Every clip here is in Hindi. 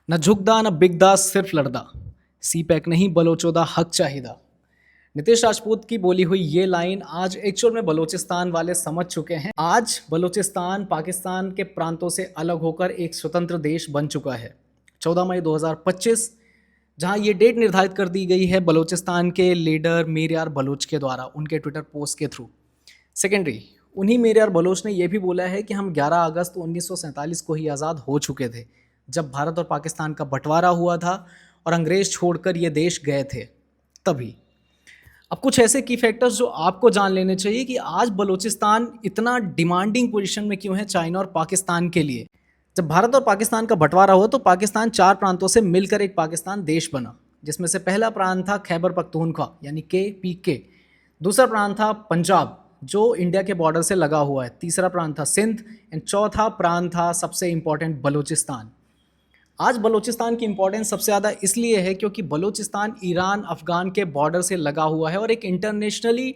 न झुकदा न बिकदा सिर्फ लड़दा, सी पैक नहीं बलोचोदा हक चाहिदा। नितेश राजपूत की बोली हुई ये लाइन आज एक्चुअल में बलूचिस्तान वाले समझ चुके हैं। आज बलूचिस्तान पाकिस्तान के प्रांतों से अलग होकर एक स्वतंत्र देश बन चुका है। 14 मई 2025 जहां ये डेट निर्धारित कर दी गई है बलूचिस्तान के लीडर मीर यार बलूच के द्वारा उनके ट्विटर पोस्ट के थ्रू। सेकेंडरी, उन्हीं मीर यार बलूच ने यह भी बोला है कि हम 11 अगस्त 1947 को ही आज़ाद हो चुके थे, जब भारत और पाकिस्तान का बंटवारा हुआ था और अंग्रेज छोड़कर ये देश गए थे तभी। अब कुछ ऐसे की फैक्टर्स जो आपको जान लेने चाहिए कि आज बलूचिस्तान इतना डिमांडिंग पोजीशन में क्यों है चाइना और पाकिस्तान के लिए। जब भारत और पाकिस्तान का बंटवारा हुआ तो पाकिस्तान 4 प्रांतों से मिलकर एक पाकिस्तान देश बना, जिसमें से पहला प्रांत था खैबर पख्तूनख्वा यानी KPK, दूसरा प्रांत था पंजाब जो इंडिया के बॉर्डर से लगा हुआ है, तीसरा प्रांत था सिंध एंड चौथा प्रांत था सबसे इंपॉर्टेंट बलूचिस्तान। आज बलूचिस्तान की इंपॉर्टेंस सबसे ज़्यादा इसलिए है क्योंकि बलूचिस्तान ईरान अफ़गान के बॉर्डर से लगा हुआ है और एक इंटरनेशनली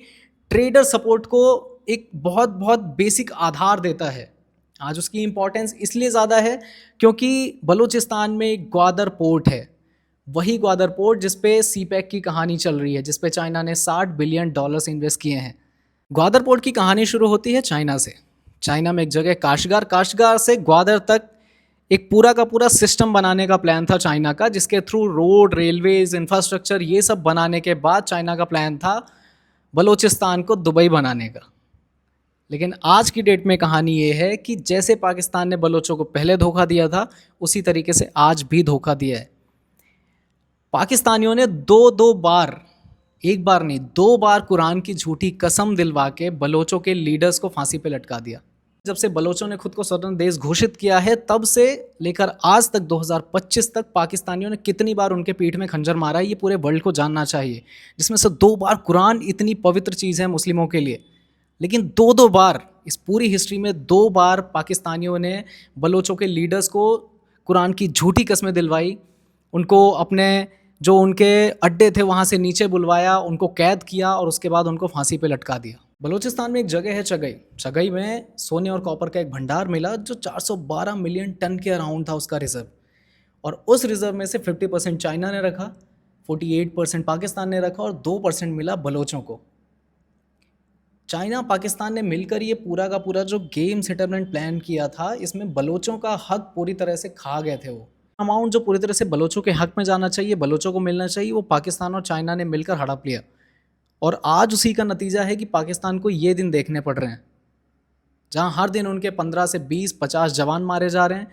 ट्रेडर सपोर्ट को एक बहुत बहुत बेसिक आधार देता है। आज उसकी इंपॉर्टेंस इसलिए ज़्यादा है क्योंकि बलूचिस्तान में एक ग्वादर पोर्ट है, वही ग्वादर पोर्ट जिस पे CPEC की कहानी चल रही है, जिस पे चाइना ने $60 बिलियन इन्वेस्ट किए हैं। ग्वादर पोर्ट की कहानी शुरू होती है चाइना से। चाइना में एक जगह काशगार से ग्वादर तक एक पूरा का पूरा सिस्टम बनाने का प्लान था चाइना का, जिसके थ्रू रोड, रेलवेज, इंफ्रास्ट्रक्चर ये सब बनाने के बाद चाइना का प्लान था बलूचिस्तान को दुबई बनाने का। लेकिन आज की डेट में कहानी ये है कि जैसे पाकिस्तान ने बलोचों को पहले धोखा दिया था, उसी तरीके से आज भी धोखा दिया है। पाकिस्तानियों ने दो बार, एक बार नहीं 2 बार कुरान की झूठी कसम दिलवा के बलोचों के लीडर्स को फांसी पे लटका दिया। जब से बलोचों ने खुद को स्वतंत्र देश घोषित किया है तब से लेकर आज तक 2025 तक पाकिस्तानियों ने कितनी बार उनके पीठ में खंजर मारा है, ये पूरे वर्ल्ड को जानना चाहिए। जिसमें से 2 बार, कुरान इतनी पवित्र चीज़ है मुस्लिमों के लिए, लेकिन 2 बार इस पूरी हिस्ट्री में 2 बार पाकिस्तानियों ने बलोचों के लीडर्स को कुरान की झूठी कस्में दिलवाई, उनको अपने जो उनके अड्डे थे वहाँ से नीचे बुलवाया, उनको कैद किया और उसके बाद उनको फांसी पे लटका दिया। बलूचिस्तान में एक जगह है चगई में सोने और कॉपर का एक भंडार मिला जो 412 मिलियन टन के अराउंड था उसका रिजर्व, और उस रिजर्व में से 50% चाइना ने रखा, 48% पाकिस्तान ने रखा और 2% मिला बलोचों को। चाइना पाकिस्तान ने मिलकर ये पूरा का पूरा जो गेम सेटलमेंट प्लान किया था, इसमें बलोचों का हक पूरी तरह से खा गए थे। वो अमाउंट जो पूरी तरह से बलोचों के हक में जाना चाहिए, बलोचों को मिलना चाहिए, वो पाकिस्तान और चाइना ने मिलकर हड़प लिया। और आज उसी का नतीजा है कि पाकिस्तान को ये दिन देखने पड़ रहे हैं जहां हर दिन उनके 15 से 20-50 जवान मारे जा रहे हैं।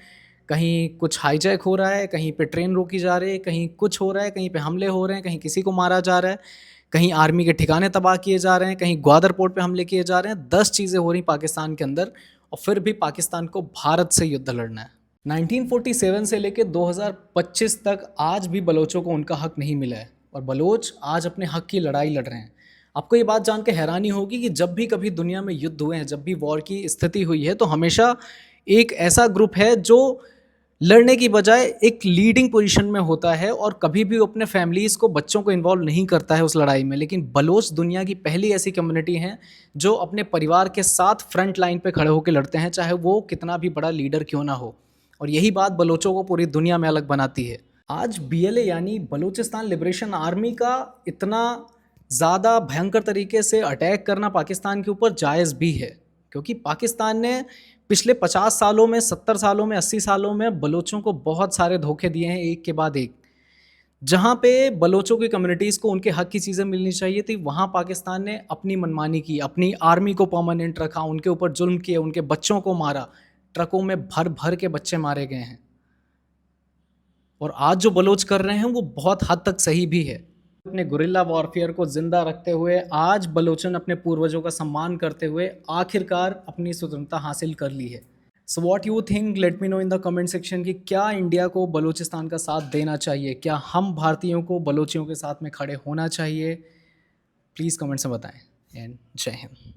कहीं कुछ हाईजैक हो रहा है, कहीं पे ट्रेन रोकी जा रही है, कहीं कुछ हो रहा है, कहीं पे हमले हो रहे हैं, कहीं किसी को मारा जा रहा है, कहीं आर्मी के ठिकाने तबाह किए जा रहे हैं, कहीं ग्वादर पोर्ट पे हमले किए जा रहे हैं। 10 चीज़ें हो रही पाकिस्तान के अंदर, और फिर भी पाकिस्तान को भारत से युद्ध लड़ना है। 1947 से लेकर 2025 तक आज भी बलोचों को उनका हक नहीं मिला है, और बलोच आज अपने हक की लड़ाई लड़ रहे हैं। आपको ये बात जान के हैरानी होगी कि जब भी कभी दुनिया में युद्ध हुए हैं, जब भी वॉर की स्थिति हुई है, तो हमेशा एक ऐसा ग्रुप है जो लड़ने की बजाय एक लीडिंग पोजीशन में होता है और कभी भी अपने फैमिलीज़ को, बच्चों को इन्वॉल्व नहीं करता है उस लड़ाई में। लेकिन बलोच दुनिया की पहली ऐसी कम्युनिटी हैं जो अपने परिवार के साथ फ्रंट लाइन पे खड़े होकर लड़ते हैं, चाहे वो कितना भी बड़ा लीडर क्यों ना हो। और यही बात बलोचों को पूरी दुनिया में अलग बनाती है। आज BLA यानी बलूचिस्तान लिबरेशन आर्मी का इतना ज़्यादा भयंकर तरीके से अटैक करना पाकिस्तान के ऊपर जायज़ भी है, क्योंकि पाकिस्तान ने पिछले 50 सालों में, 70 सालों में, 80 सालों में बलोचों को बहुत सारे धोखे दिए हैं, एक के बाद एक। जहाँ पे बलोचों की कम्युनिटीज़ को उनके हक की चीज़ें मिलनी चाहिए थी, वहाँ पाकिस्तान ने अपनी मनमानी की, अपनी आर्मी को परमानेंट रखा, उनके ऊपर जुल्म किए, उनके बच्चों को मारा, ट्रकों में भर भर के बच्चे मारे गए हैं। और आज जो बलोच कर रहे हैं वो बहुत हद तक सही भी है। अपने गुरिल्ला वॉरफेयर को जिंदा रखते हुए आज बलोचों ने अपने पूर्वजों का सम्मान करते हुए आखिरकार अपनी स्वतंत्रता हासिल कर ली है। So what you think, let me know in the comment section कि क्या इंडिया को बलूचिस्तान का साथ देना चाहिए, क्या हम भारतीयों को बलोचियों के साथ में खड़े होना चाहिए? प्लीज़ कमेंट्स में बताएं। एंड जय हिंद।